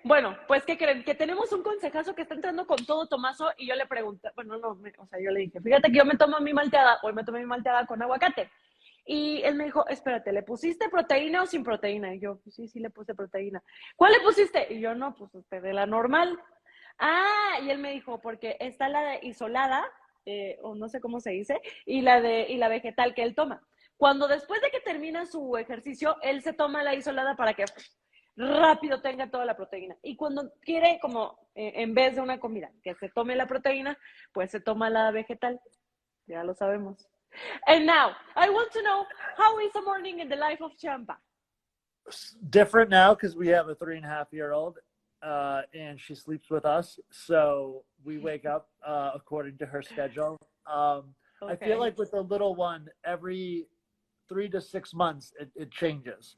Bueno, pues, ¿qué creen? Que tenemos un consejazo que está entrando con todo Tomaso y yo le pregunté, bueno, no, o sea, yo le dije, fíjate que yo me tomo mi malteada, hoy me tomé mi malteada con aguacate. Y él me dijo, espérate, ¿le pusiste proteína o sin proteína? Y yo, pues sí, sí le puse proteína. ¿Cuál le pusiste? Y yo, no, pues de la normal. Ah, y él me dijo, porque está la de isolada, o no sé cómo se dice, y la vegetal que él toma. Cuando después de que termina su ejercicio, él se toma la isolada para que rápido tenga toda la proteína. Y cuando quiere, como en vez de una comida, que se tome la proteína, pues se toma la vegetal. Ya lo sabemos. And now, I want to know, how is a morning in the life of Ciampa? Different now because we have a 3.5-year-old, and she sleeps with us. So we wake up according to her schedule. I feel like with the little one, every 3 to 6 months, it changes.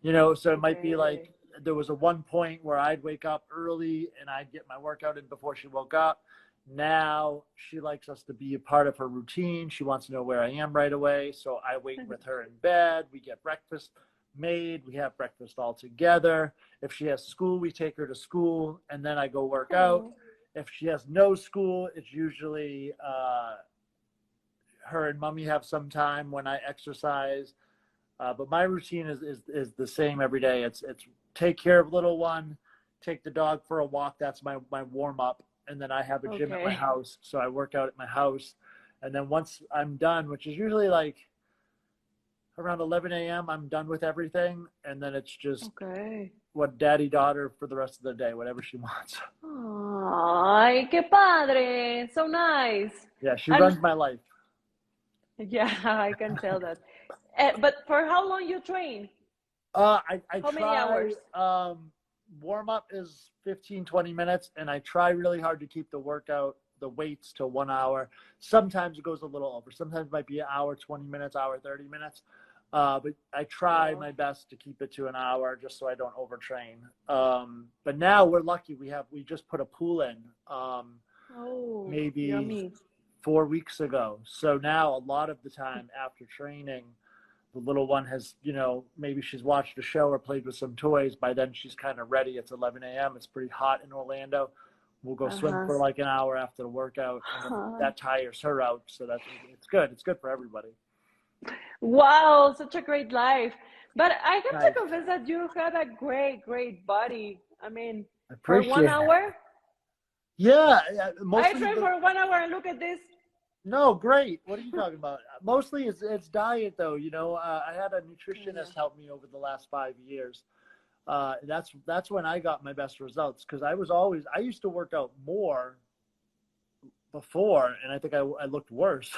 So it might be like there was a one point where I'd wake up early and I'd get my workout in before she woke up. Now she likes us to be a part of her routine. She wants to know where I am right away. So I wait with her in bed. We get breakfast made. We have breakfast all together. If she has school, we take her to school and then I go work out. If she has no school, it's usually her and mommy have some time when I exercise. But my routine is the same every day. It's take care of little one, take the dog for a walk. That's my warm up. And then I have a gym at my house. So I work out at my house. And then once I'm done, which is usually like around 11 a.m., I'm done with everything. And then it's just what daddy, daughter for the rest of the day, whatever she wants. Ay, qué padre. So nice. Yeah, she runs my life. Yeah, I can tell that. But for how long you train? I how many hours? Warm up is 15, 20 minutes, and I try really hard to keep the workout, the weights to 1 hour. Sometimes it goes a little over. Sometimes it might be an hour, 20 minutes, hour, 30 minutes. But I try my best to keep it to an hour just so I don't overtrain. But now we're lucky. We just put a pool in maybe yummy. 4 weeks ago. So now a lot of the time after training, the little one has, maybe she's watched a show or played with some toys. By then she's kind of ready. It's 11 a.m. It's pretty hot in Orlando. We'll go swim for like an hour after the workout. And that tires her out. So it's good. It's good for everybody. Wow, such a great life. But I have to confess that you have a great, great body. I mean, for 1 hour? Yeah. I train for 1 hour and look at this. No, great. What are you talking about? Mostly it's diet, though. I had a nutritionist help me over the last 5 years. That's when I got my best results because I used to work out more before, and I think I looked worse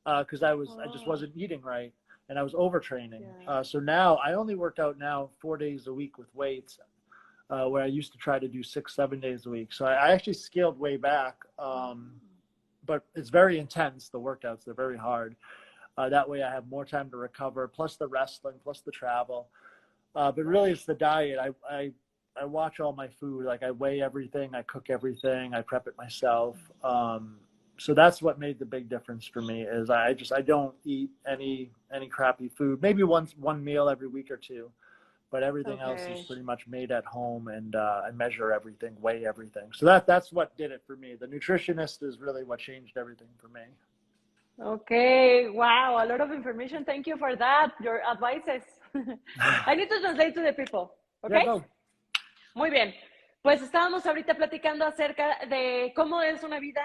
because I just wasn't eating right and I was overtraining. So now I only work out now 4 days a week with weights, where I used to try to do 6-7 days a week. So I actually scaled way back. But it's very intense, the workouts. They're very hard. That way I have more time to recover, plus the wrestling, plus the travel. But really it's the diet. I watch all my food. Like I weigh everything. I cook everything. I prep it myself. So that's what made the big difference for me is I don't eat any crappy food. Maybe one meal every week or two. But everything else is pretty much made at home, and I measure everything, weigh everything. So that's what did it for me. The nutritionist is really what changed everything for me. Okay, wow, a lot of information. Thank you for that, your advices. I need to translate to the people, okay? Yeah, go. Muy bien. Pues estábamos ahorita platicando acerca de cómo es una vida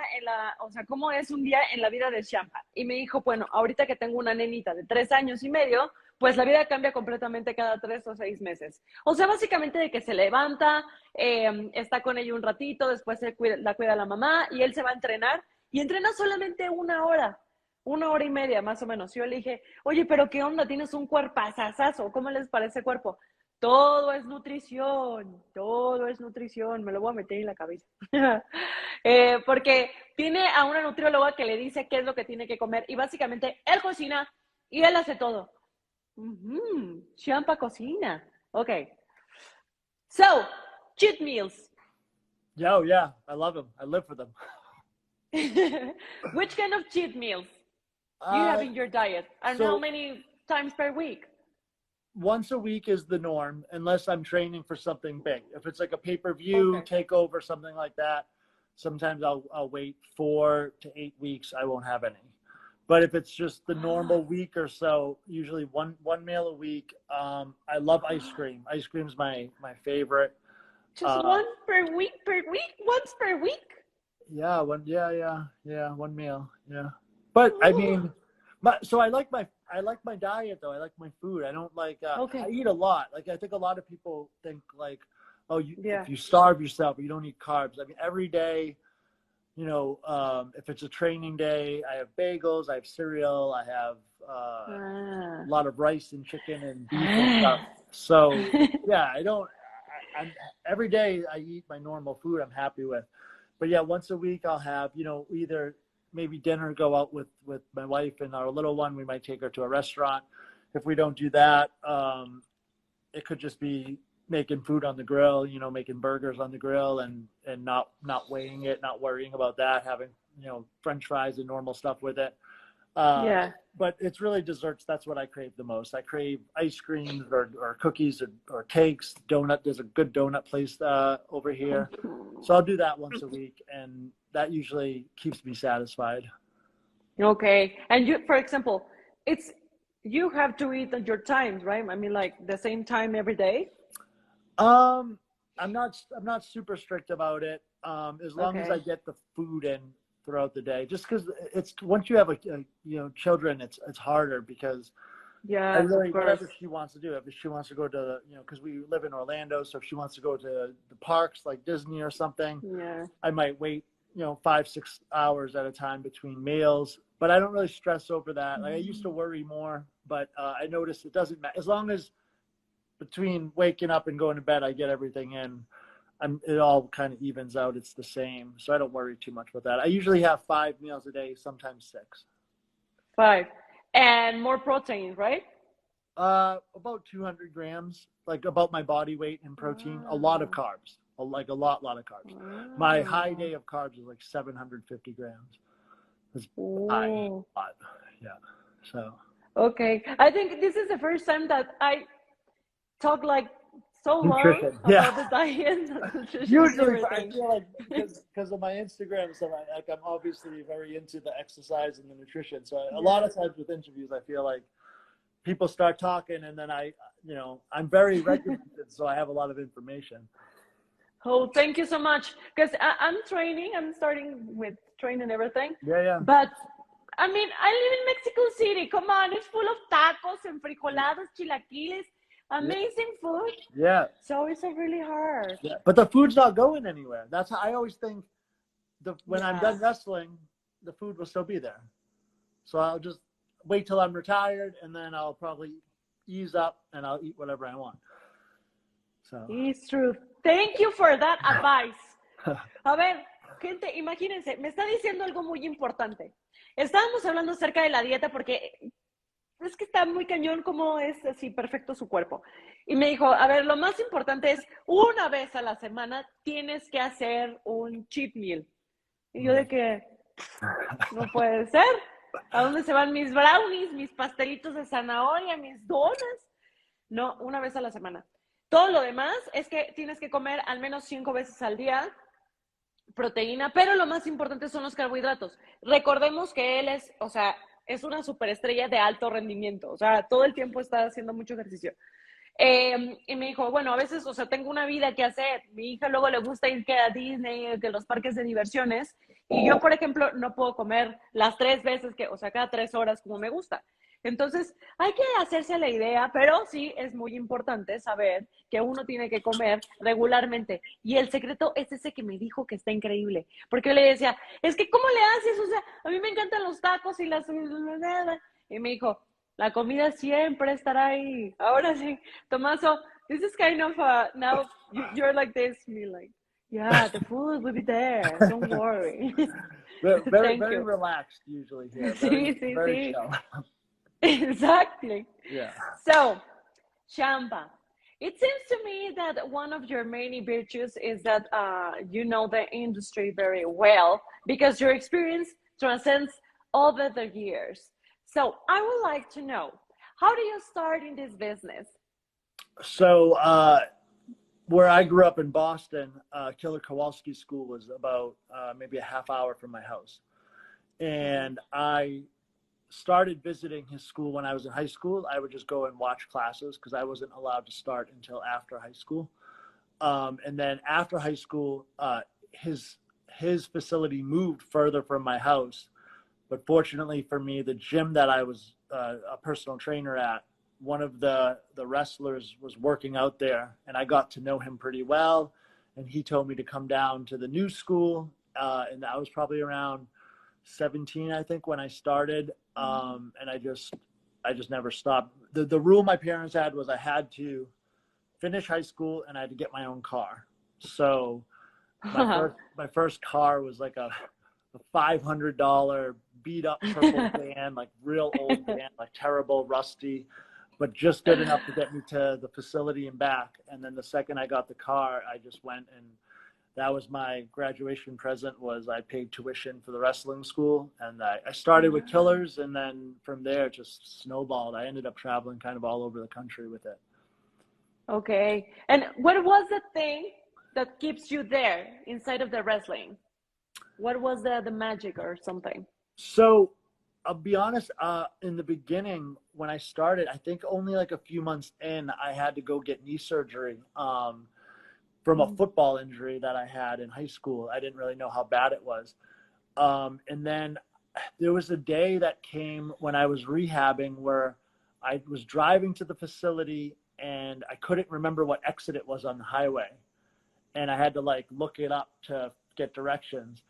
cómo es un día en la vida de Ciampa. Y me dijo, bueno, ahorita que tengo una nenita de 3 años y medio, pues la vida cambia completamente cada 3 o 6 meses. O sea, básicamente de que se levanta, está con ella un ratito, después la cuida la mamá y él se va a entrenar y entrena solamente 1 hora. 1 hora y media, más o menos. Yo le dije, oye, pero ¿qué onda? Tienes un cuerpazazazo. ¿Cómo les parece cuerpo? Todo es nutrición, me lo voy a meter en la cabeza. Porque tiene a una nutrióloga que le dice qué es lo que tiene que comer y básicamente él cocina y él hace todo. Ciampa cocina. Okay. So, cheat meals. Yeah, I love them. I live for them. Which kind of cheat meals you have in your diet? And how many times per week? once a week is the norm, unless I'm training for something big. If it's like a pay-per-view takeover, something like that, sometimes I'll wait 4 to 8 weeks. I won't have any. But if it's just the normal week or so, usually one meal a week. I love ice cream. Ice cream's my favorite. Just one per week? Once per week? Yeah, one meal. Yeah. But I mean, so I like my diet though. I like my food. I don't like I eat a lot. Like I think a lot of people think like, oh, if you starve yourself, you don't eat carbs. I mean, every day, you know, if it's a training day, I have bagels, I have cereal, I have a lot of rice and chicken and beef and stuff. So yeah, I'm every day I eat my normal food I'm happy with. But yeah, once a week I'll have, you know, either maybe dinner, go out with my wife and our little one. We might take her to a restaurant. If we don't do that, it could just be making food on the grill, you know, making burgers on the grill and not weighing it, not worrying about that, having, you know, French fries and normal stuff with it. But it's really desserts. That's what I crave the most. I crave ice creams or cookies or cakes, donut. There's a good donut place over here. So I'll do that once a week, and that usually keeps me satisfied. Okay. And you, for example, you have to eat at your times, right? I mean, like the same time every day? I'm not super strict about it. As long as I get the food in throughout the day, just because it's once you have children, it's harder because whatever she wants to do. If she wants to go to because we live in Orlando, so if she wants to go to the parks like Disney or something, I might wait 5-6 hours at a time between meals. But I don't really stress over that. Like I used to worry more, but I noticed it doesn't matter as long as between waking up and going to bed, I get everything in. It all kind of evens out. It's the same. So I don't worry too much about that. I usually have 5 meals a day, sometimes 6. 5. And more protein, right? About 200 grams, like about my body weight in protein. A lot of carbs, like a lot of carbs. My high day of carbs is like 750 grams. It's high. A lot. Yeah. So. Okay. I think this is the first time that I talk like so long about the diet. Usually, I feel like because of my Instagram and stuff, I'm obviously very into the exercise and the nutrition. So a lot of times with interviews, I feel like people start talking, and then I'm very regimented, so I have a lot of information. Oh, thank you so much. Because I'm training. I'm starting with training and everything. Yeah. But I mean, I live in Mexico City. Come on, it's full of tacos, enfrijoladas, chilaquiles. Amazing food. Yeah. So it's really hard. Yeah. But the food's not going anywhere. That's how I always think. When I'm done wrestling, the food will still be there. So I'll just wait till I'm retired, and then I'll probably ease up and I'll eat whatever I want. So. It's true. Thank you for that advice. A ver, gente, imagínense, me está diciendo algo muy importante. Estábamos hablando acerca de la dieta porque es que está muy cañón cómo es así perfecto su cuerpo. Y me dijo, a ver, lo más importante es una vez a la semana tienes que hacer un cheat meal. Y yo de que no puede ser. ¿A dónde se van mis brownies, mis pastelitos de zanahoria, mis donuts? No, una vez a la semana. Todo lo demás es que tienes que comer al menos 5 veces al día proteína, pero lo más importante son los carbohidratos. Recordemos que él es una superestrella de alto rendimiento, o sea, todo el tiempo está haciendo mucho ejercicio. Y me dijo, bueno, a veces, tengo una vida que hacer. Mi hija luego le gusta ir a Disney, que los parques de diversiones, y yo, por ejemplo, no puedo comer las 3 veces cada 3 horas como me gusta. Entonces, hay que hacerse la idea, pero sí es muy importante saber que uno tiene que comer regularmente. Y el secreto es ese que me dijo que está increíble. Porque yo le decía, es que ¿cómo le haces? O sea, a mí me encantan los tacos y las... Y me dijo, la comida siempre estará ahí. Ahora sí, Tomaso, this is kind of, now you're like this, me like, yeah, the food will be there, don't worry. Very relaxed usually here. Very chill. Exactly. Yeah. So, Ciampa, it seems to me that one of your many virtues is that you know the industry very well because your experience transcends over the years. So, I would like to know, how do you start in this business? So where I grew up in Boston, Killer Kowalski School was about maybe a half hour from my house. And I started visiting his school when I was in high school. I would just go and watch classes because I wasn't allowed to start until after high school. And then after high school, his facility moved further from my house. But fortunately for me, the gym that I was a personal trainer at, one of the wrestlers was working out there, and I got to know him pretty well. And he told me to come down to the new school, and I was probably around 17, I think, when I started. And I just never stopped. The rule my parents had was I had to finish high school and I had to get my own car. So my first car was like a $500 beat up purple van, like real old van, like terrible, rusty, but just good enough to get me to the facility and back. And then the second I got the car, I just went, and that was my graduation present. Was I paid tuition for the wrestling school, and I started with Killers, and then from there it just snowballed. I ended up traveling kind of all over the country with it. Okay. And what was the thing that keeps you there inside of the wrestling? What was the magic or something? So I'll be honest, in the beginning when I started, I think only like a few months in, I had to go get knee surgery from a football injury that I had in high school. I didn't really know how bad it was. And then there was a day that came when I was rehabbing where I was driving to the facility and I couldn't remember what exit it was on the highway. And I had to like look it up to get directions.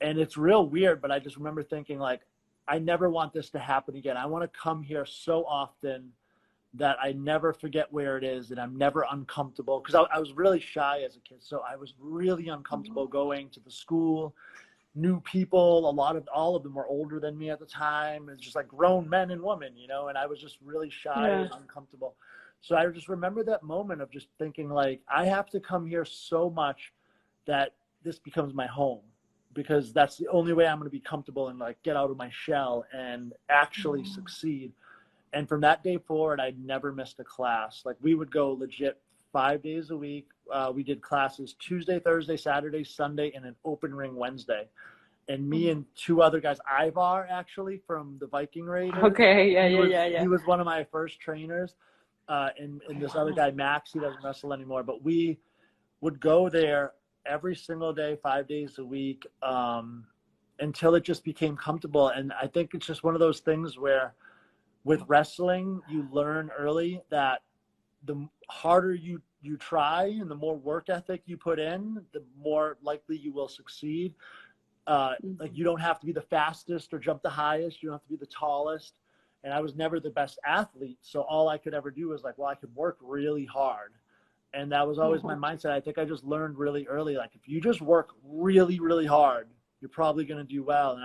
And it's real weird, but I just remember thinking like, I never want this to happen again. I want to come here so often that I never forget where it is and I'm never uncomfortable. Because I was really shy as a kid. So I was really uncomfortable going to the school, new people. All of them were older than me at the time. It's just like grown men and women, you know, and I was just really shy and uncomfortable. So I just remember that moment of just thinking like, I have to come here so much that this becomes my home, because that's the only way I'm going to be comfortable and like get out of my shell and actually succeed. And from that day forward, I never missed a class. Like we would go legit 5 days a week. We did classes Tuesday, Thursday, Saturday, Sunday, and an open ring Wednesday. And me and two other guys, Ivar actually from the Viking Raiders. Okay, yeah. He was one of my first trainers. And this other guy, Max, he doesn't wrestle anymore. But we would go there every single day, 5 days a week, until it just became comfortable. And I think it's just one of those things where with wrestling, you learn early that the harder you try and the more work ethic you put in, the more likely you will succeed. Like you don't have to be the fastest or jump the highest. You don't have to be the tallest. And I was never the best athlete. So all I could ever do was like, well, I could work really hard. And that was always my mindset. I think I just learned really early, like if you just work really, really hard, you're probably going to do well. And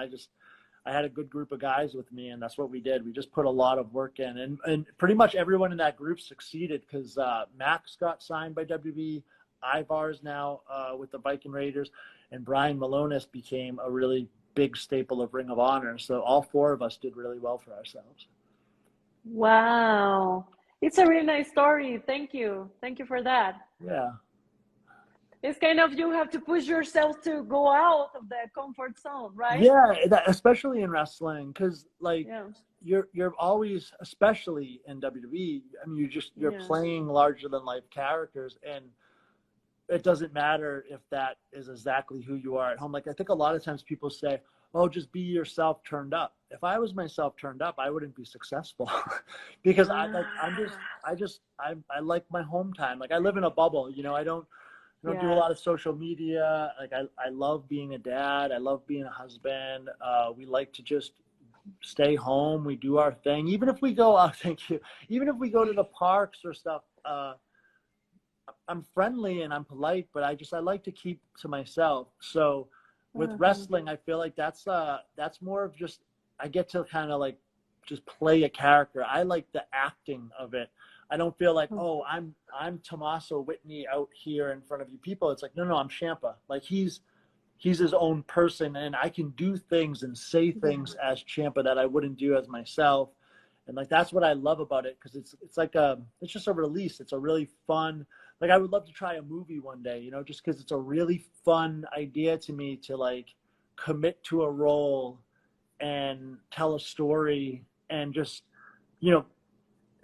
I had a good group of guys with me, and that's what we did. We just put a lot of work in, and pretty much everyone in that group succeeded because Max got signed by WWE, Ivar's now with the Viking Raiders, and Brian Malonis became a really big staple of Ring of Honor. So all four of us did really well for ourselves. Wow. It's a really nice story. Thank you. Thank you for that. Yeah. It's kind of, you have to push yourself to go out of the comfort zone, right? Yeah, especially in wrestling, because like you're always, especially in WWE, I mean, you're playing larger than life characters, and it doesn't matter if that is exactly who you are at home. Like I think a lot of times people say, oh, just be yourself turned up. If I was myself turned up, I wouldn't be successful because I like my home time. Like I live in a bubble, you know, I don't do a lot of social media. Like I love being a dad. I love being a husband. We like to just stay home. We do our thing. Even if we go out, thank you. Even if we go to the parks or stuff, I'm friendly and I'm polite, but I like to keep to myself. So with wrestling, I feel like that's more of just, I get to kind of like just play a character. I like the acting of it. I don't feel like, oh, I'm Tommaso Whitney out here in front of you people. It's like, no, I'm Ciampa. Like he's his own person, and I can do things and say things as Ciampa that I wouldn't do as myself. And like, that's what I love about it. Cause it's like it's just a release. It's a really fun, like, I would love to try a movie one day, you know, just cause it's a really fun idea to me to like commit to a role and tell a story and just, you know,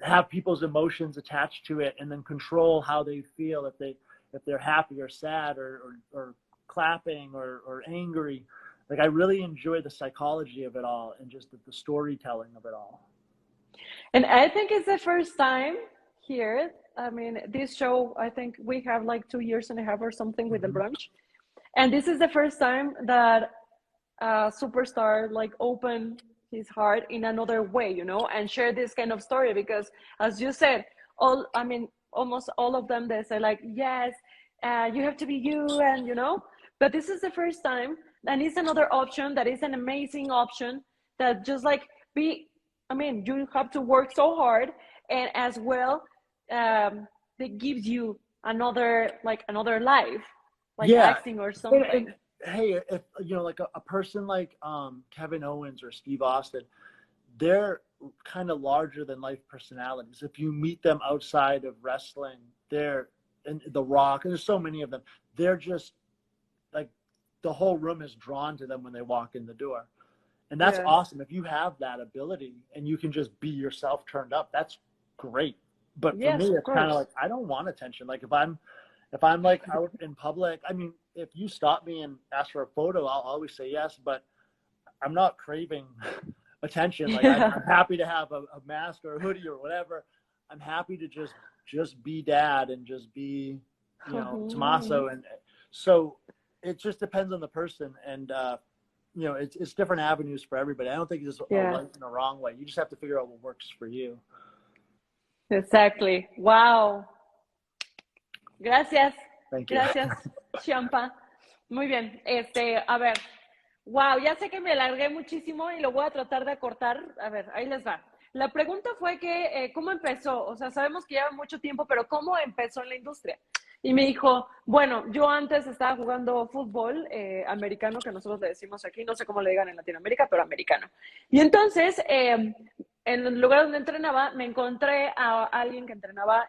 have people's emotions attached to it and then control how they feel, if they're happy or sad or clapping or angry. Like, I really enjoy the psychology of it all and just the storytelling of it all. And I think it's the first time here. I mean, this show, I think we have like 2 years and a half or something with the Mm-hmm. brunch. And this is the first time that a superstar like open his heart in another way, you know, and share this kind of story. Because as you said, almost all of them, they say like, yes, you have to be you, and you know, but this is the first time, and it's another option that is an amazing option, that just like be, I mean, you have to work so hard, and as well, that gives you another life, like Yeah. acting or And something. hey, if you know, like a person like Kevin Owens or Steve Austin, they're kind of larger than life personalities. If you meet them outside of wrestling, they're and The Rock, and there's so many of them. They're just like, the whole room is drawn to them when they walk in the door. And that's Yes. awesome. If you have that ability and you can just be yourself turned up, that's great. But for Yes, me, of it's kind of course. like, I don't want attention. Like, if I'm like out in public, I mean, if you stop me and ask for a photo, I'll always say yes, but I'm not craving attention. Like, I'm, Yeah. I'm happy to have a mask or a hoodie or whatever. I'm happy to just be dad and just be, you know, Tommaso. And so it just depends on the person. And, you know, it's different avenues for everybody. I don't think there's a Yeah, right and a wrong way. You just have to figure out what works for you. exactly. Wow. Gracias. Thank you. Gracias, Ciampa. Muy bien. A ver. Wow, ya sé que me alargué muchísimo y lo voy a tratar de acortar. A ver, ahí les va. La pregunta fue que, ¿cómo empezó? O sea, sabemos que lleva mucho tiempo, pero ¿cómo empezó en la industria? Y me dijo, bueno, yo antes estaba jugando fútbol americano, que nosotros le decimos aquí, no sé cómo le digan en Latinoamérica, pero americano. Y entonces, en el lugar donde entrenaba, me encontré a alguien que entrenaba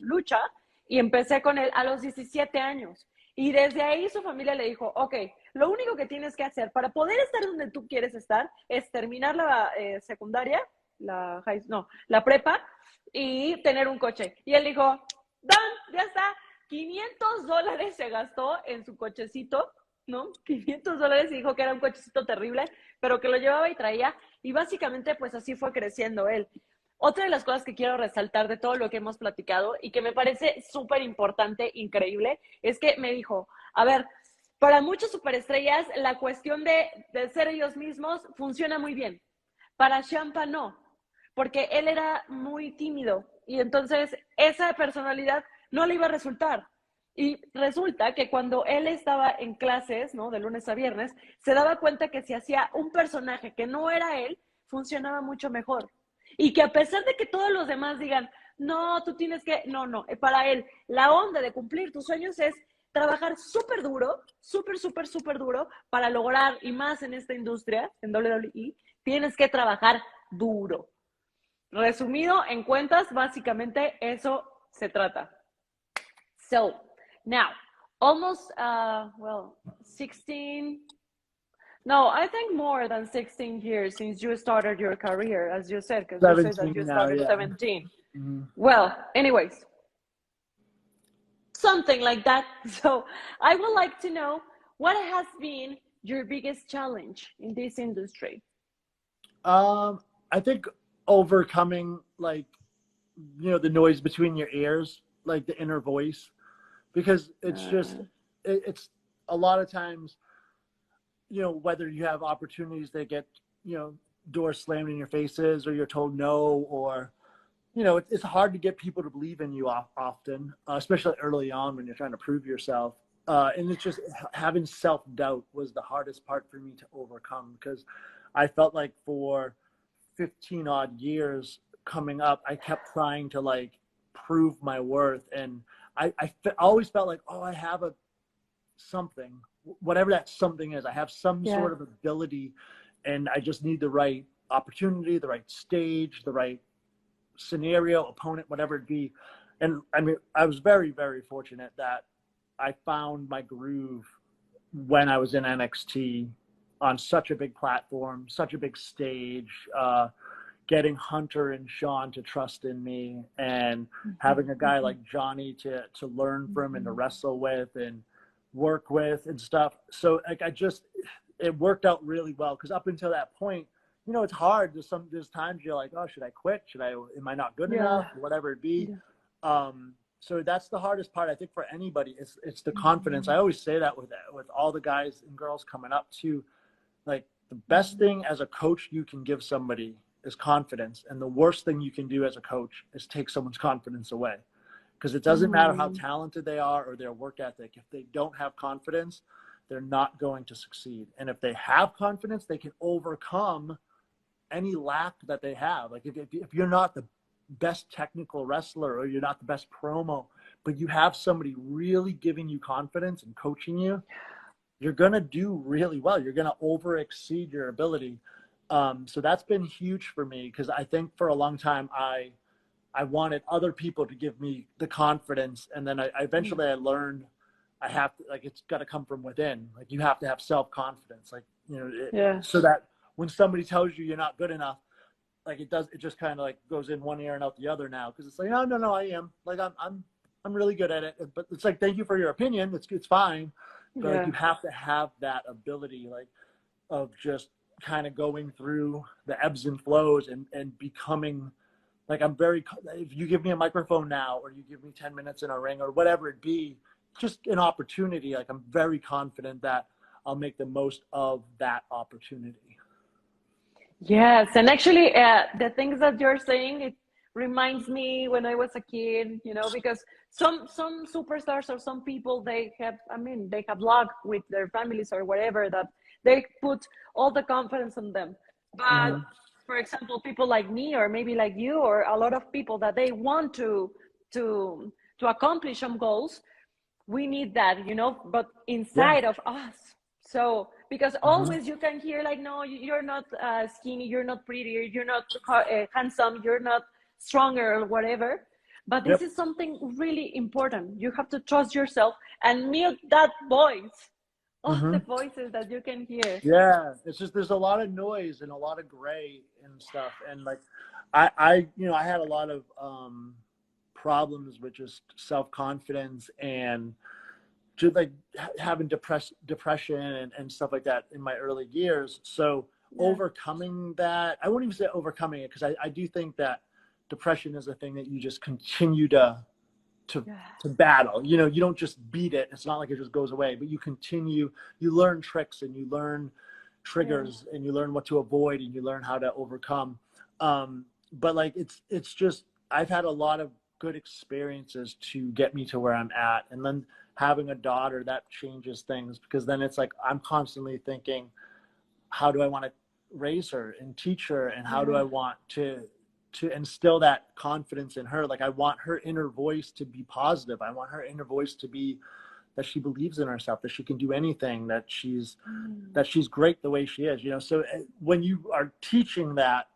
lucha y empecé con él a los 17 años. Y desde ahí su familia le dijo, ok, lo único que tienes que hacer para poder estar donde tú quieres estar es terminar la secundaria, la prepa, y tener un coche. Y él dijo, done, ya está. $500 se gastó en su cochecito, ¿no? $500 y dijo que era un cochecito terrible, pero que lo llevaba y traía. Y básicamente, pues así fue creciendo él. Otra de las cosas que quiero resaltar de todo lo que hemos platicado y que me parece súper importante, increíble, es que me dijo, a ver, para muchos superestrellas la cuestión de ser ellos mismos funciona muy bien. Para Ciampa no, porque él era muy tímido y entonces esa personalidad no le iba a resultar. Y resulta que cuando él estaba en clases, ¿no? De lunes a viernes, se daba cuenta que si hacía un personaje que no era él, funcionaba mucho mejor. Y que a pesar de que todos los demás digan, no, tú tienes que, no, no, para él, la onda de cumplir tus sueños es trabajar súper duro, súper duro para lograr, y más en esta industria, en WWE, tienes que trabajar duro. Resumido en cuentas, básicamente eso se trata. So, now, almost, 16, no, I think more than 16 years since you started your career, as you said, because you said that 17 you now, started yeah. 17. Mm-hmm. Well, anyways, something like that. So I would like to know what has been your biggest challenge in this industry? I think overcoming, like, you know, the noise between your ears, like the inner voice, because it's just, it's a lot of times, you know, whether you have opportunities that get, you know, doors slammed in your faces, or you're told no, or, you know, it's hard to get people to believe in you often, especially early on when you're trying to prove yourself. And it's just having self-doubt was the hardest part for me to overcome, because I felt like for 15 odd years coming up, I kept trying to like prove my worth. And I always felt like, oh, I have whatever that something is. I have some sort of ability, and I just need the right opportunity, the right stage, the right scenario, opponent, whatever it be. And I mean, I was very, very fortunate that I found my groove when I was in NXT on such a big platform, such a big stage, getting Hunter and Sean to trust in me, and having a guy like Johnny to learn from and to wrestle with and work with and stuff. So like it worked out really well, because up until that point, you know, it's hard. There's times you're like, oh, should I quit? Am I not good enough? Whatever it be. So that's the hardest part, I think, for anybody. It's the confidence. I always say that with all the guys and girls coming up too. Like, the best thing as a coach you can give somebody is confidence, and the worst thing you can do as a coach is take someone's confidence away. Because it doesn't matter how talented they are or their work ethic. If they don't have confidence, they're not going to succeed. And if they have confidence, they can overcome any lack that they have. Like, if you're not the best technical wrestler, or you're not the best promo, but you have somebody really giving you confidence and coaching you, you're going to do really well. You're going to over exceed your ability. So that's been huge for me, because I think for a long time, I wanted other people to give me the confidence. And then I eventually I learned I have to, like, it's got to come from within. Like, you have to have self-confidence, like, you know, so that when somebody tells you you're not good enough, like, it just kind of like goes in one ear and out the other now. Cause it's like, no, I am, like, I'm really good at it. But it's like, thank you for your opinion. It's fine. But like, you have to have that ability, like, of just kind of going through the ebbs and flows and becoming, like, if you give me a microphone now, or you give me 10 minutes in a ring, or whatever it be, just an opportunity, like, I'm very confident that I'll make the most of that opportunity. Yes, and actually, the things that you're saying, it reminds me when I was a kid, you know, because some superstars or some people, they have luck with their families or whatever, that they put all the confidence in them. But for example, people like me, or maybe like you, or a lot of people that they want to accomplish some goals, we need that, you know, but inside of us. So, because always you can hear like, no, you're not skinny, you're not pretty, you're not handsome, you're not stronger, or whatever. But this is something really important. You have to trust yourself and mute that voice, all the voices that you can hear. Yeah, it's just, there's a lot of noise and a lot of gray and stuff. And like, I had a lot of problems with just self-confidence and just like having depression and stuff like that in my early years. So overcoming that, I wouldn't even say overcoming it, because I do think that depression is a thing that you just continue to battle. You know, you don't just beat it. It's not like it just goes away, but you continue, you learn tricks, and you learn triggers, and you learn what to avoid, and you learn how to overcome. But like, it's just, I've had a lot of good experiences to get me to where I'm at. And then having a daughter, that changes things, because then it's like, I'm constantly thinking, how do I want to raise her and teach her? And how do I want to instill that confidence in her? Like, I want her inner voice to be positive. I want her inner voice to be that she believes in herself, that she can do anything, that she's great the way she is, you know? So when you are teaching that,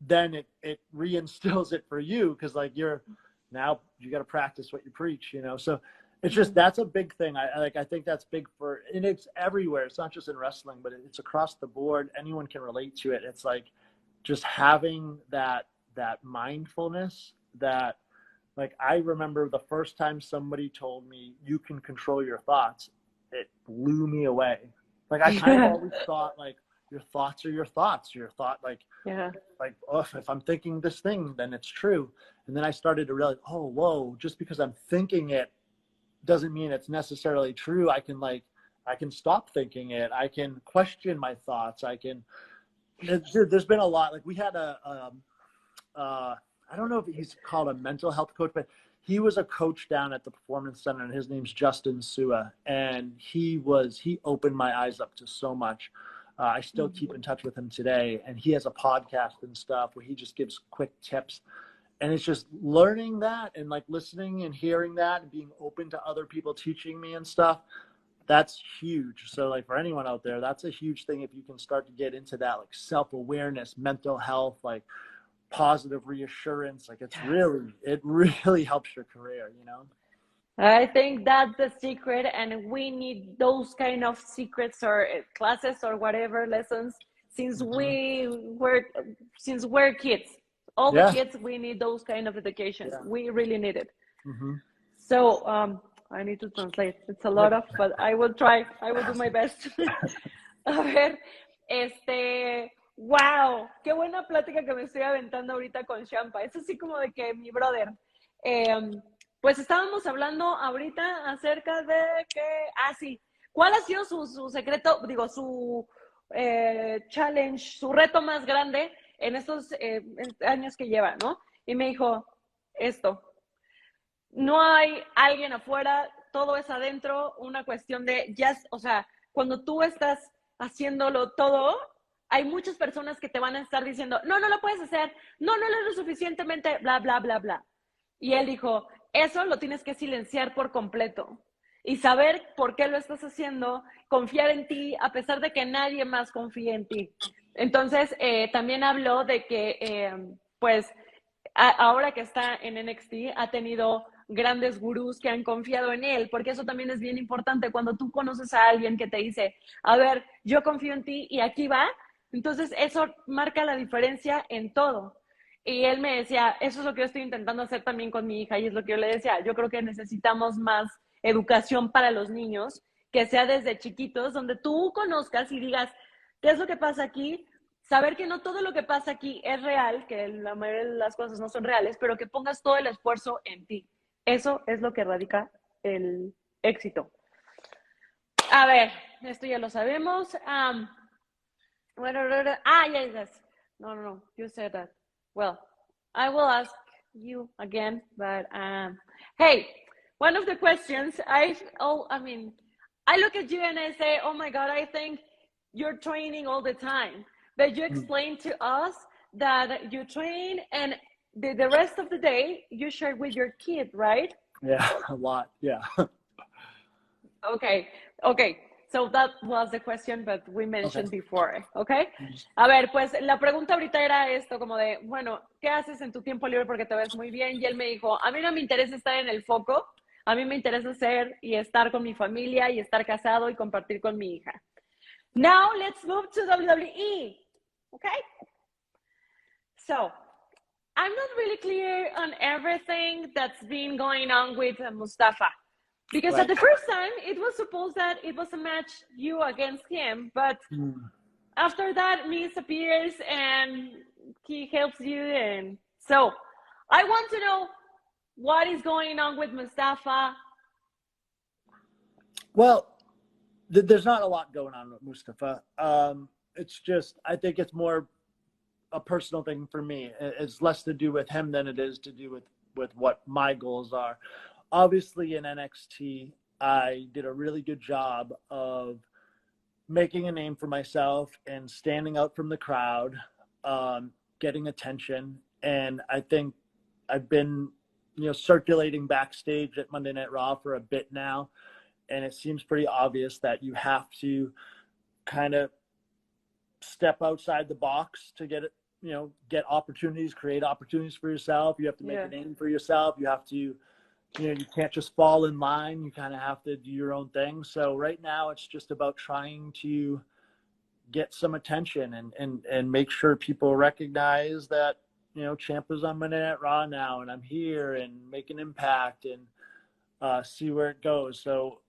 then it reinstills it for you, because like, now you got to practice what you preach, you know? So it's just, that's a big thing. I think that's big and it's everywhere. It's not just in wrestling, but it's across the board. Anyone can relate to it. It's like just having that mindfulness, that, like, I remember the first time somebody told me you can control your thoughts, it blew me away. Like, I kind of always thought, like, your thoughts are your thoughts. Your thought, like, oh, if I'm thinking this thing, then it's true. And then I started to realize, oh, whoa, just because I'm thinking it doesn't mean it's necessarily true. I can stop thinking it. I can question my thoughts. There's been a lot. Like, we had I don't know if he's called a mental health coach, but he was a coach down at the Performance Center, and his name's Justin Sua. And he opened my eyes up to so much. I still keep in touch with him today, and he has a podcast and stuff where he just gives quick tips. And it's just learning that, and like listening and hearing that, and being open to other people teaching me and stuff. that's huge. So like for anyone out there, that's a huge thing. If you can start to get into that, like self-awareness, mental health, like positive reassurance, like it really helps your career, you know? I think that's the secret, and we need those kind of secrets or classes or whatever lessons since Mm-hmm. we're kids. All the Yeah. kids, we need those kind of education. Yeah. We really need it. Mm-hmm. So I need to translate. It's a lot of, but I will try. I will do my best. A ver, wow, qué buena plática que me estoy aventando ahorita con Ciampa. Es así como de que mi brother. Pues estábamos hablando ahorita acerca de que, sí, ¿cuál ha sido su secreto, digo, su challenge, su reto más grande en estos años que lleva, ¿no? Y me dijo, esto, no hay alguien afuera, todo es adentro, una cuestión de, o sea, cuando tú estás haciéndolo todo, hay muchas personas que te van a estar diciendo, no, no lo puedes hacer, no, no lo eres lo suficientemente, bla, bla, bla, bla. Y él dijo, eso lo tienes que silenciar por completo y saber por qué lo estás haciendo, confiar en ti a pesar de que nadie más confíe en ti. Entonces, también habló de que, pues, ahora que está en NXT, ha tenido grandes gurús que han confiado en él, porque eso también es bien importante cuando tú conoces a alguien que te dice, a ver, yo confío en ti y aquí va, entonces eso marca la diferencia en todo. Y él me decía, eso es lo que yo estoy intentando hacer también con mi hija y es lo que yo le decía, yo creo que necesitamos más educación para los niños, que sea desde chiquitos, donde tú conozcas y digas, ¿qué es lo que pasa aquí? Saber que no todo lo que pasa aquí es real, que la mayoría de las cosas no son reales, pero que pongas todo el esfuerzo en ti. Eso es lo que radica el éxito. A ver, esto ya lo sabemos. Yes. No, you said that. Well, I will ask you again, but hey, one of the questions I look at you and I say, oh my God, I think you're training all the time. But you explained to us that you train and the rest of the day you share with your kid, right? Yeah, a lot. Yeah. Okay. So that was the question, but we mentioned before, ¿ok? A ver, pues la pregunta ahorita era esto, como de, bueno, ¿qué haces en tu tiempo libre porque te ves muy bien? Y él me dijo, a mí no me interesa estar en el foco, a mí me interesa ser y estar con mi familia y estar casado y compartir con mi hija. Now, let's move to WWE, okay? So, I'm not really clear on everything that's been going on with Mustafa. Because at the first time, it was supposed that it was a match you against him, but after that, Miz appears and he helps you. And so, I want to know what is going on with Mustafa. Well, there's not a lot going on with Mustafa. It's just, I think it's more a personal thing for me. It's less to do with him than it is to do with what my goals are. Obviously in NXT, I did a really good job of making a name for myself and standing out from the crowd, getting attention. And I think I've been, circulating backstage at Monday Night Raw for a bit now. And it seems pretty obvious that you have to kind of step outside the box to get it, get opportunities, create opportunities for yourself. You have to make a name for yourself. You have to, you can't just fall in line. You kind of have to do your own thing. So right now it's just about trying to get some attention and make sure people recognize that, Ciampa's on Monday Night Raw now and I'm here and make an impact and see where it goes. So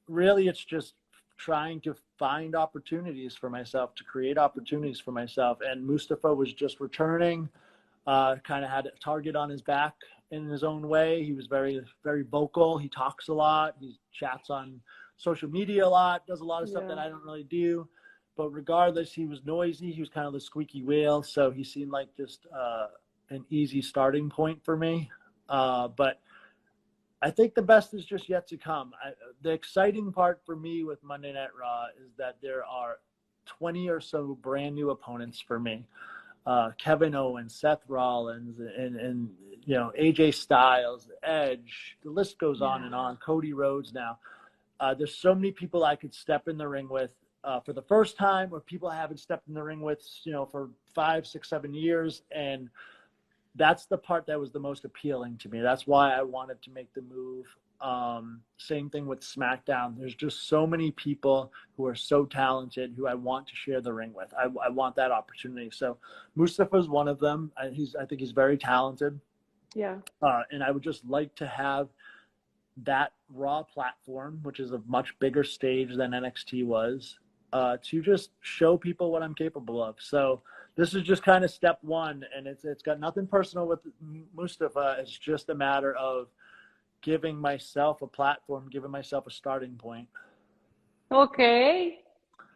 really it's just trying to find opportunities for myself, to create opportunities for myself. And Mustafa was just returning, kind of had a target on his back in his own way. He was very, very vocal. He talks a lot. He chats on social media a lot, does a lot of stuff that I don't really do. But regardless, he was noisy. He was kind of the squeaky wheel. So he seemed like just an easy starting point for me. But I think the best is just yet to come. The exciting part for me with Monday Night Raw is that there are 20 or so brand new opponents for me. Kevin Owens, Seth Rollins, and AJ Styles, Edge. The list goes on and on. Cody Rhodes now. There's so many people I could step in the ring with for the first time, or people I haven't stepped in the ring with, for 5, 6, 7 years. And that's the part that was the most appealing to me. That's why I wanted to make the move. Same thing with SmackDown. There's just so many people who are so talented who I want to share the ring with. I want that opportunity. So Mustafa is one of them. I think he's very talented. Yeah. And I would just like to have that Raw platform, which is a much bigger stage than NXT was, to just show people what I'm capable of. So this is just kind of step one, and it's got nothing personal with Mustafa. It's just a matter of giving myself a platform, giving myself a starting point. Ok,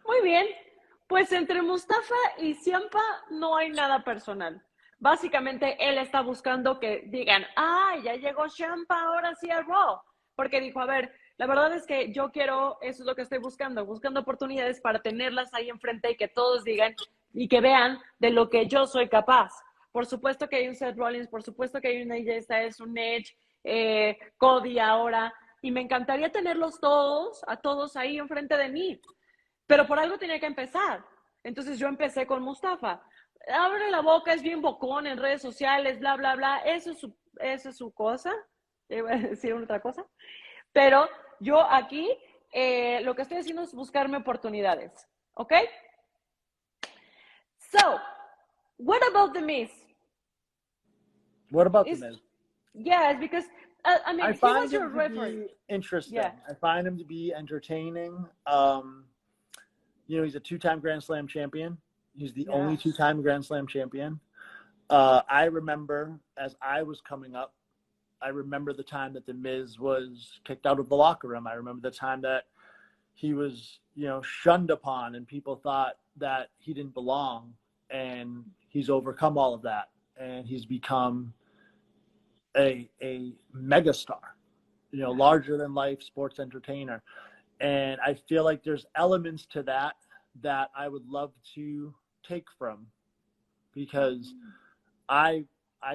muy bien. Pues entre Mustafa y Ciampa no hay nada personal. Básicamente él está buscando que digan, ya llegó Ciampa ahora sí a Raw. Porque dijo, a ver, la verdad es que yo quiero, eso es lo que estoy buscando oportunidades para tenerlas ahí enfrente y que todos digan y que vean de lo que yo soy capaz. Por supuesto que hay un Seth Rollins, por supuesto que hay un AJ Styles, un Edge, Cody ahora, y me encantaría tenerlos a todos ahí enfrente de mí. Pero por algo tenía que empezar. Entonces yo empecé con Mustafa. Abre la boca, es bien bocón en redes sociales, bla, bla, bla. Eso es su cosa. Iba a decir otra cosa. Pero yo aquí lo que estoy haciendo es buscarme oportunidades. ¿Ok? So, what about The Miz? What about The Miz? Yes, because I mean, he was your referee. Interesting. Yeah. I find him to be entertaining. He's a 2-time Grand Slam champion. He's the only 2-time Grand Slam champion. I remember as I was coming up, I remember the time that The Miz was kicked out of the locker room. I remember the time that he was, shunned upon, and people thought that he didn't belong. And he's overcome all of that, and he's become a megastar, larger than life sports entertainer. And I feel like there's elements to that I would love to take from, because I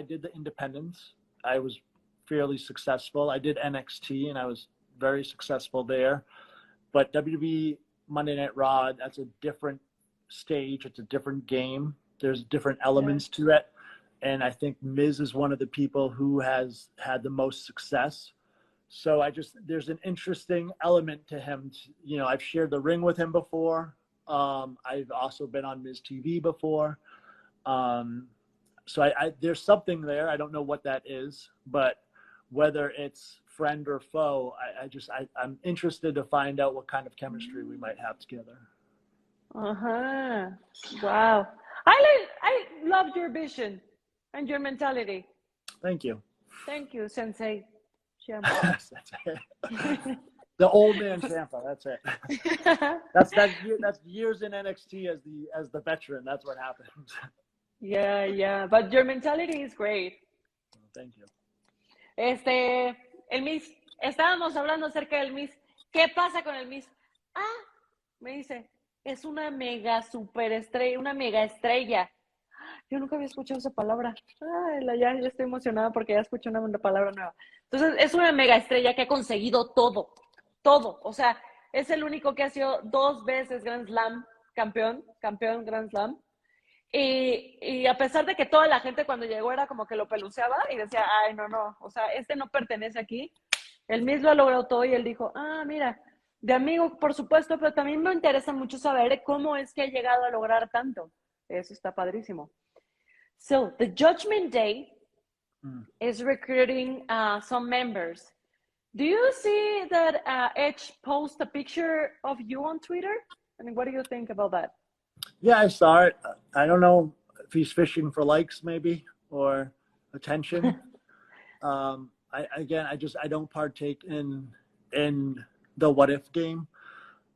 did the independents. I was fairly successful. I did NXT and I was very successful there. But WWE Monday Night Raw, that's a different stage. It's a different game. There's different elements to it. And I think Miz is one of the people who has had the most success. So there's an interesting element to him. I've shared the ring with him before. I've also been on Miz TV before. So there's something there. I don't know what that is, but whether it's friend or foe, I'm interested to find out what kind of chemistry we might have together. Wow. I love your vision and your mentality. Thank you. Thank you, Sensei Ciampa. The old man Ciampa. That's it. That's years in NXT as the veteran. That's what happens. Yeah. But your mentality is great. Thank you. El Miz, estábamos hablando acerca del Miz. ¿Qué pasa con el Miz? Me dice, es una mega superestrella, una mega estrella. Yo nunca había escuchado esa palabra. Ya estoy emocionada porque ya escuché una palabra nueva. Entonces, es una mega estrella que ha conseguido todo. O sea, es el único que ha sido 2 veces Grand Slam campeón Grand Slam. Y a pesar de que toda la gente cuando llegó era como que lo peluceaba y decía, no, o sea, no pertenece aquí. Él mismo ha logrado todo y él dijo, mira, de amigo, por supuesto, pero también me interesa mucho saber cómo es que ha llegado a lograr tanto. Eso está padrísimo. So, the Judgment Day is recruiting some members. Do you see that Edge post a picture of you on Twitter? I mean, what do you think about that? Yeah, I saw it. I don't know if he's fishing for likes, maybe, or attention. I don't partake in the what if game.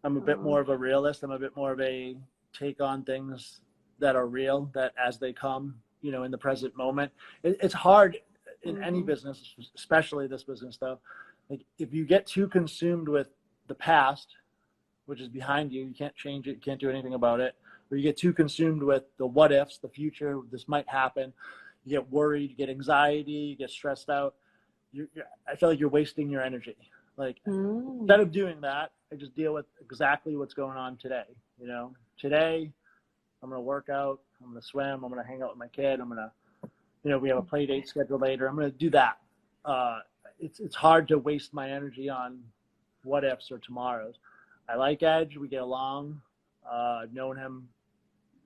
I'm a bit more of a realist. I'm a bit more of a take on things that are real, that as they come, in the present moment. It's hard in any business, especially this business, though. Like, if you get too consumed with the past, which is behind you, you can't change it, you can't do anything about it. Or you get too consumed with the what ifs, the future, this might happen. You get worried, you get anxiety, you get stressed out. I feel like you're wasting your energy. Like, instead of doing that, I just deal with exactly what's going on today. You know, today I'm going to work out, I'm going to swim, I'm going to hang out with my kid, I'm going to, you know, we have a play date scheduled later. I'm going to do that. It's hard to waste my energy on what ifs or tomorrows. I like Edge. We get along. I've known him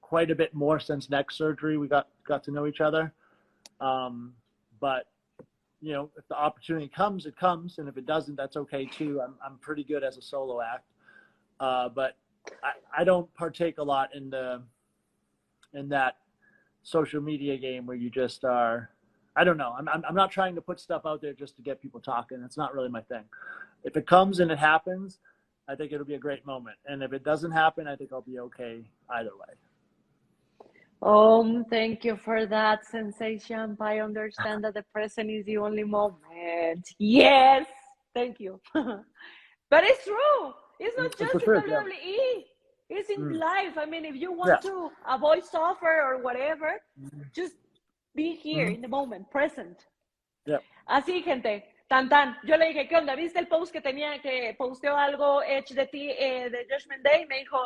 quite a bit more since neck surgery. We got to know each other. But you know, if the opportunity comes, it comes, and if it doesn't, that's okay too. I'm pretty good as a solo act, but I don't partake a lot in that social media game where you just are. I don't know. I'm not trying to put stuff out there just to get people talking. It's not really my thing. If it comes and it happens, I think it'll be a great moment. And if it doesn't happen, I think I'll be okay either way. Thank you for that, Sensei Ciampa. I understand that the present is the only moment. Yes, thank you. But it's true. It's not just in WWE. It's in life. I mean, if you want to avoid suffer or whatever, just be here in the moment, present. Así, gente. Tan. Yo le dije, ¿qué onda? ¿Viste el post que posteó algo Edge de ti, de Judgment Day? Me dijo,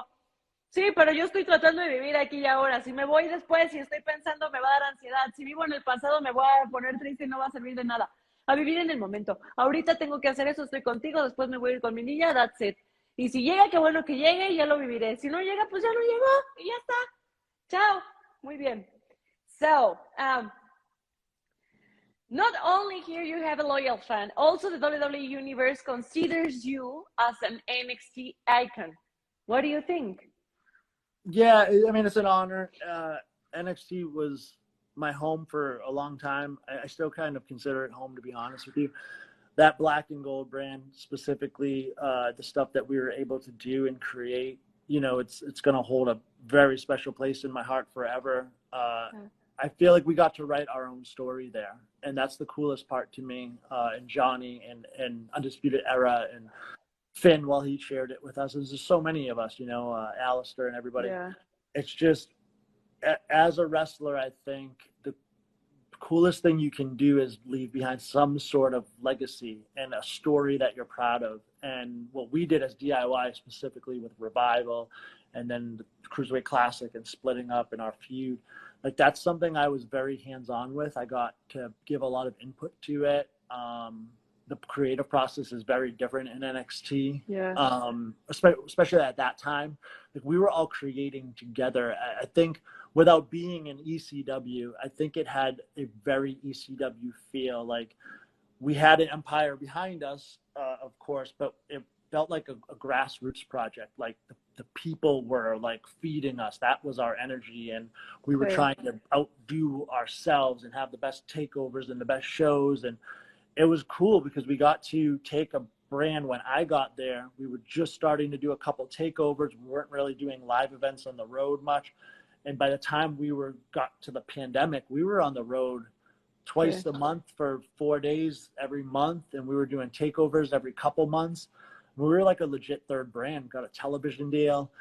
sí, pero yo estoy tratando de vivir aquí y ahora. Si me voy después y estoy pensando, me va a dar ansiedad. Si vivo en el pasado, me voy a poner triste y no va a servir de nada. A vivir en el momento. Ahorita tengo que hacer eso, estoy contigo, después me voy a ir con mi niña, that's it. Y si llega, qué bueno que llegue y ya lo viviré. Si no llega, pues ya no llegó y ya está. Chao. Muy bien. So, not only here you have a loyal fan, also the WWE Universe considers you as an NXT icon. What do you think? Yeah, I mean, it's an honor. NXT was my home for a long time. I still kind of consider it home, to be honest with you. That black and gold brand, specifically, the stuff that we were able to do and create, you know, it's going to hold a very special place in my heart forever. I feel like we got to write our own story there, and that's the coolest part to me. And Johnny and Undisputed Era and Finn, while he shared it with us. There's just so many of us, you know, Alistair and everybody. Yeah. It's just, as a wrestler, I think the coolest thing you can do is leave behind some sort of legacy and a story that you're proud of. And what we did as DIY, specifically with Revival and then the Cruiserweight Classic and splitting up in our feud, like, that's something I was very hands-on with. I got to give a lot of input to it. The creative process is very different in NXT. Yeah. Especially at that time, like, we were all creating together. I think without being an ECW, I think it had a very ECW feel. Like, we had an empire behind us, of course, but it felt like a grassroots project. Like, the people were like feeding us. That was our energy, and we were trying to outdo ourselves and have the best takeovers and the best shows. And it was cool because we got to take a brand. When I got there, we were just starting to do a couple takeovers. We weren't really doing live events on the road much. And by the time we got to the pandemic, we were on the road twice a month for 4 days every month. And we were doing takeovers every couple months. We were like a legit third brand, got a television deal.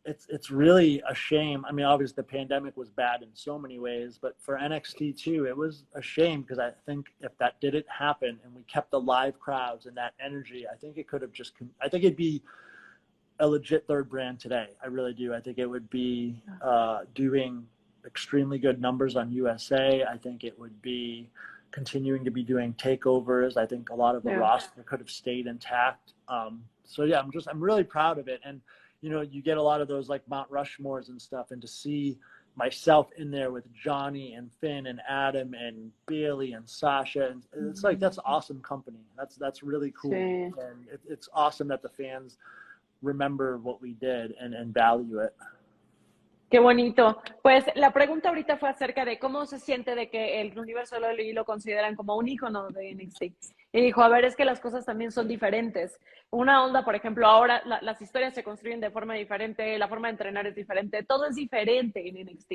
It's really a shame. I mean, obviously the pandemic was bad in so many ways, but for NXT too, it was a shame, because I think if that didn't happen and we kept the live crowds and that energy, I think it could have I think it'd be a legit third brand today. I really do. I think it would be doing extremely good numbers on USA. I think it would be continuing to be doing takeovers. I think a lot of the roster could have stayed intact. So yeah, I'm really proud of it. And you know, you get a lot of those like Mount Rushmores and stuff, and to see myself in there with Johnny and Finn and Adam and Bailey and Sasha, and it's like, that's awesome company. That's really cool. Sí. And it's awesome that the fans remember what we did and value it. Qué bonito. Pues la pregunta ahorita fue acerca de cómo se siente de que el universo de WWE lo consideran como un ícono de NXT. Y dijo, a ver, es que las cosas también son diferentes. Una onda, por ejemplo, ahora las historias se construyen de forma diferente, la forma de entrenar es diferente, todo es diferente en NXT.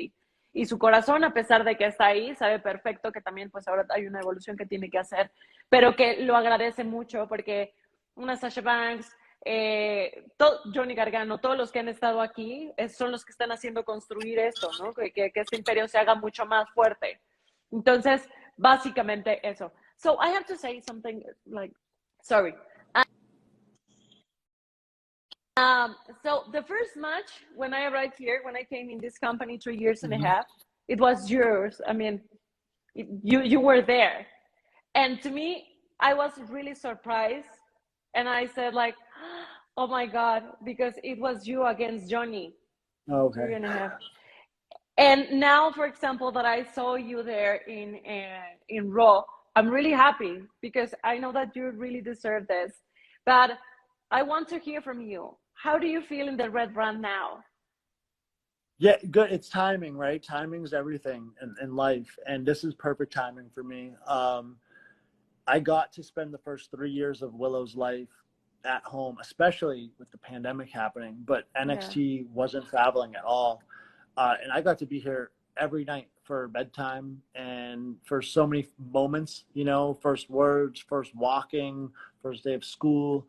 Y su corazón, a pesar de que está ahí, sabe perfecto que también pues ahora hay una evolución que tiene que hacer, pero que lo agradece mucho porque una Sasha Banks, Johnny Gargano, todos los que han estado aquí son los que están haciendo construir esto, ¿no? Que este imperio se haga mucho más fuerte. Entonces, básicamente eso. So I have to say something like Sorry. So the first match when I arrived here, when I came in this company 3 years and a half, it was yours. I mean, you were there, and to me, I was really surprised, and I said like, "Oh my God," because it was you against Johnny, Okay. 3.5. And now, for example, that I saw you there in Raw, I'm really happy because I know that you really deserve this. But I want to hear from you. How do you feel in the red brand now? Yeah, good. It's timing, right? Timing is everything in life, and this is perfect timing for me. I got to spend the first 3 years of Willow's life at home, especially with the pandemic happening, but NXT wasn't traveling at all. And I got to be here every night for bedtime and for so many moments, you know, first words, first walking, first day of school.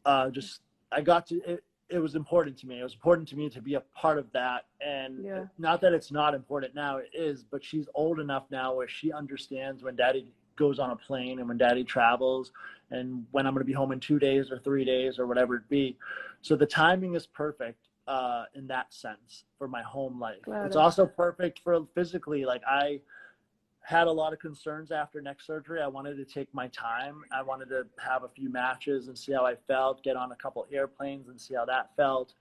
I got to, it was important to me. It was important to me to be a part of that. And not that it's not important now, it is, but she's old enough now where she understands when daddy goes on a plane and when daddy travels and when I'm going to be home in 2 days or 3 days or whatever it be. So the timing is perfect in that sense for my home life. Claro. It's also perfect for physically. Like I had a lot of concerns after neck surgery. I wanted to take my time. I wanted to have a few matches and see how I felt, get on a couple airplanes and see how that felt.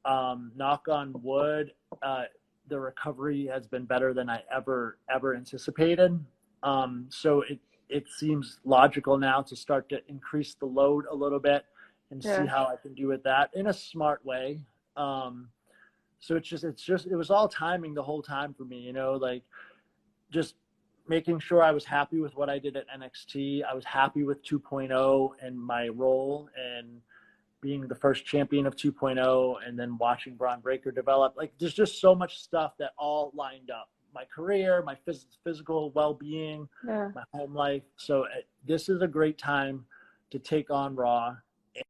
Knock on wood, the recovery has been better than I ever anticipated. So it seems logical now to start to increase the load a little bit and see how I can do with that in a smart way. So it was all timing the whole time for me, you know, like just making sure I was happy with what I did at NXT. I was happy with 2.0 and my role and being the first champion of 2.0 and then watching Braun Breaker develop. Like there's just so much stuff that all lined up. My career, my physical well-being, my home life. So this is a great time to take on Raw and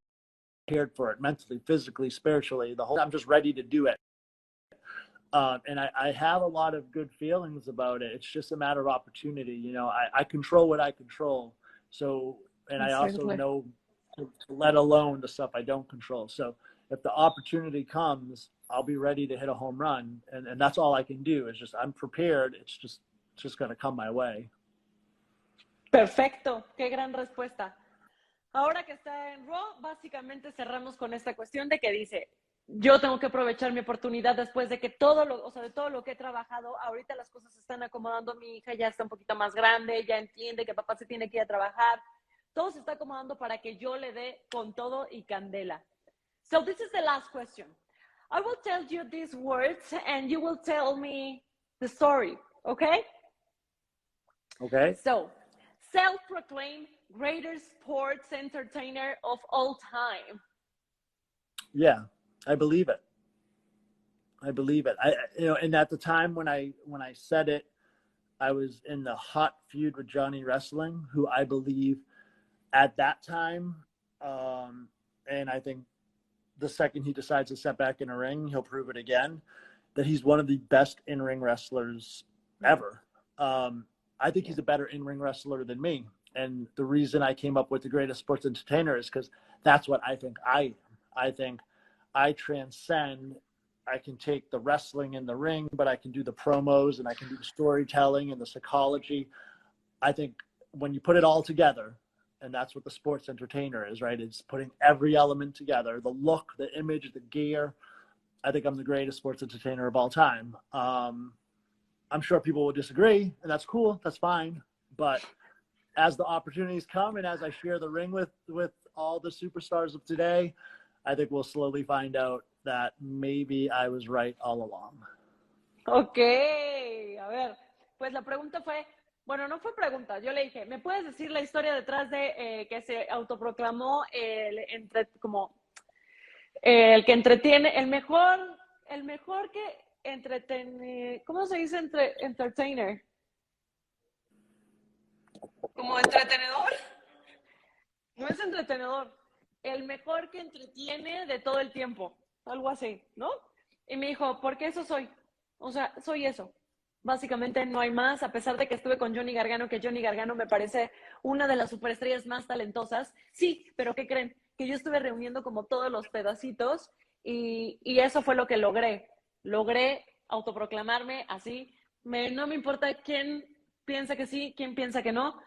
prepared for it mentally, physically, spiritually. I'm just ready to do it. And I have a lot of good feelings about it. It's just a matter of opportunity. You know, I control what I control. So, and I also know to let alone the stuff I don't control. So if the opportunity comes, I'll be ready to hit a home run. And that's all I can do is just, I'm prepared. It's just going to come my way. Perfecto. Qué gran respuesta. Ahora que está en Raw, básicamente cerramos con esta cuestión de que dice, yo tengo que aprovechar mi oportunidad después de que de todo lo que he trabajado, ahorita las cosas se están acomodando, mi hija ya está un poquito más grande, ya entiende que papá se tiene que ir a trabajar, todo se está acomodando para que yo le dé con todo y candela. So this is the last question. I will tell you these words and you will tell me the story, okay? Okay. So, self-proclaimed greatest sports entertainer of all time. Yeah, I believe it. And at the time when I said it, I was in the hot feud with Johnny Wrestling, who I believe at that time, and I think the second he decides to step back in a ring, he'll prove it again, that he's one of the best in-ring wrestlers ever. I think he's a better in-ring wrestler than me. And the reason I came up with the greatest sports entertainer is because that's what I think I am. I think I transcend. I can take the wrestling in the ring, but I can do the promos and I can do the storytelling and the psychology. I think when you put it all together, and that's what the sports entertainer is, right? It's putting every element together, the look, the image, the gear. I think I'm the greatest sports entertainer of all time. I'm sure people will disagree, and that's cool. That's fine. But as the opportunities come and as I share the ring with all the superstars of today, I think we'll slowly find out that maybe I was right all along. Ok, a ver, pues la pregunta fue, bueno, no fue pregunta, yo le dije, ¿me puedes decir la historia detrás de que se autoproclamó el que entretiene, el mejor que entretiene, ¿cómo se dice entertainer? ¿Como entretenedor? No es entretenedor, el mejor que entretiene de todo el tiempo, algo así, ¿no? Y me dijo, porque eso soy, o sea, soy eso. Básicamente no hay más, a pesar de que estuve con Johnny Gargano, que Johnny Gargano me parece una de las superestrellas más talentosas. Sí, pero ¿qué creen? Que yo estuve reuniendo como todos los pedacitos y eso fue lo que logré. Logré autoproclamarme así. No me importa quién piensa que sí, quién piensa que no.